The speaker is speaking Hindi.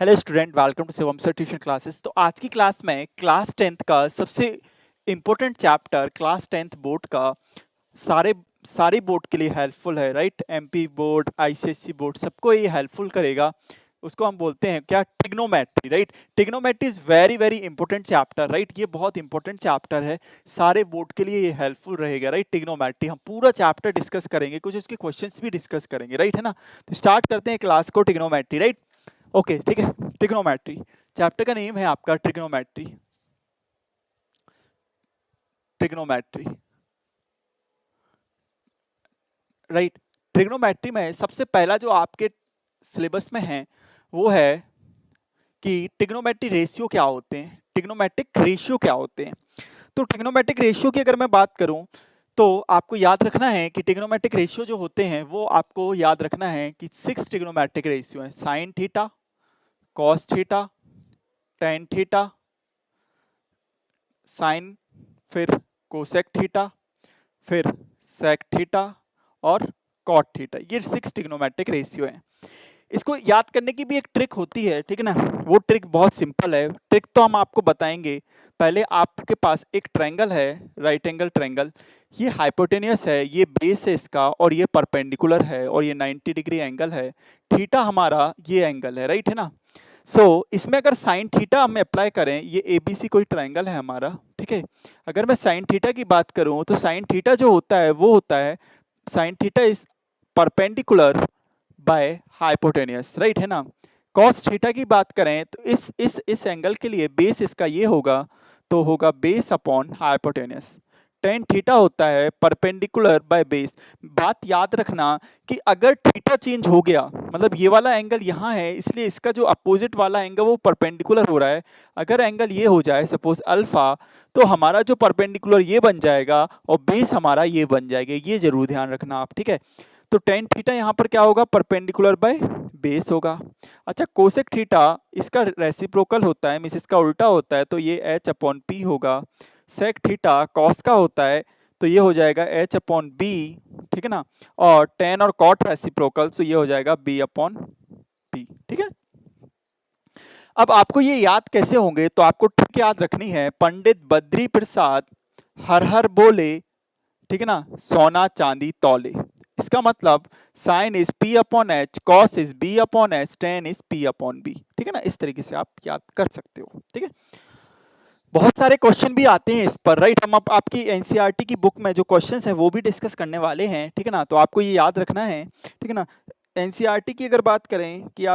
Hello student, welcome to Shivam sir tuition classes. तो आज की क्लास में क्लास 10th का सबसे important chapter class 10th board का सारे सारे बोर्ड के लिए हेल्पफुल है, right. MP board, ICSC board, सबको ये हेल्पफुल करेगा। उसको हम बोलते हैं क्या, trigonometry, right. Trigonometry is very very important chapter, right. ये बहुत इंपॉर्टेंट चैप्टर है, सारे बोर्ड के लिए ये हेल्पफुल रहेगा, राइट। ट्रिग्नोमेट्री हम पूरा चैप्टर डिस्कस करेंगे, कुछ उसके क्वेश्चंस भी डिस्कस करेंगे, राइट, है ना। तो स्टार्ट करते हैं क्लास को, ट्रिग्नोमेट्री, राइट। ओके, ठीक है। ट्रिग्नोमेट्री चैप्टर का नेम है आपका ट्रिग्नोमेट्री। Trigonometry, right. ट्रिग्नोमेट्री में सबसे पहला जो आपके सिलेबस में है वो है कि ट्रिग्नोमेट्री रेशियो क्या होते हैं, ट्रिग्नोमेट्रिक रेशियो क्या होते हैं। तो ट्रिग्नोमेट्रिक रेशियो की अगर मैं बात करूं तो आपको याद रखना है कि ट्रिग्नोमेट्रिक रेशियो जो होते हैं वो आपको याद रखना है कि 6 ट्रिग्नोमेट्रिक रेशियो है। Sine theta, cos theta, tan theta, sine, फिर कोसेक थीटा, फिर सेक थीटा और कॉट थीटा। ये 6 ट्रिग्नोमेट्रिक रेशियो है। इसको याद करने की भी एक ट्रिक होती है, ठीक है ना। वो ट्रिक बहुत सिंपल है, ट्रिक तो हम आपको बताएंगे। पहले आपके पास एक ट्रायंगल है, राइट एंगल ट्रायंगल। ये हाइपोटेनियस है, ये बेस है इसका, और ये परपेंडिकुलर है, और ये 90 डिग्री एंगल है। थीटा हमारा ये एंगल है, राइट, है ना। इसमें अगर साइन थीटा हम अप्लाई करें, ये एबीसी कोई ट्रायंगल है हमारा, ठीक है। अगर मैं साइन थीटा की बात करूं तो साइन थीटा जो होता है वो होता है, sine theta is perpendicular by hypotenuse, right, है ना। कॉस थीटा की बात करें तो इस एंगल के लिए बेस इसका ये होगा, तो होगा base upon hypotenuse. Tan theta होता है परपेंडिकुलर बाय बेस। बात याद रखना कि अगर थीटा चेंज हो गया, मतलब ये वाला एंगल यहाँ है इसलिए इसका जो अपोजिट वाला एंगल वो परपेंडिकुलर हो रहा है। अगर एंगल ये हो जाए सपोज अल्फा, तो हमारा जो परपेंडिकुलर ये बन जाएगा और बेस हमारा ये बन जाएगा। ये जरूर ध्यान रखना आप, ठीक है। तो टेन थीटा यहाँ पर क्या होगा, परपेंडिकुलर बाय बेस होगा। अच्छा, कोसेक थीटा इसका रेसिप्रोकल होता है, मींस इसका उल्टा होता है, तो ये एच अपॉन पी होगा। सेक थीटा कॉस का होता है, तो ये हो जाएगा एच अपॉन बी, ठीक है ना। और टेन और कॉट रेसिप्रोकल, तो ये हो जाएगा बी अपॉन पी, ठीक है। अब आपको ये याद कैसे होंगे, तो आपको ट्रिक याद रखनी है, पंडित बद्री प्रसाद हर हर बोले, ठीक है ना, सोना चांदी तौले। इसका मतलब sine is P upon H, cos is B upon H, tan is P upon B, ठीक है ना। इस तरीके से आप याद कर सकते हो, ठीक है। बहुत सारे क्वेश्चन भी आते हैं इस पर, राइट। हम अब आपकी एनसीईआरटी की बुक में जो क्वेश्चंस हैं वो भी डिस्कस करने वाले हैं, ठीक है ना। तो आपको ये याद रखना है, ठीक है ना। एनसीईआरटी की अगर बात करें कि आप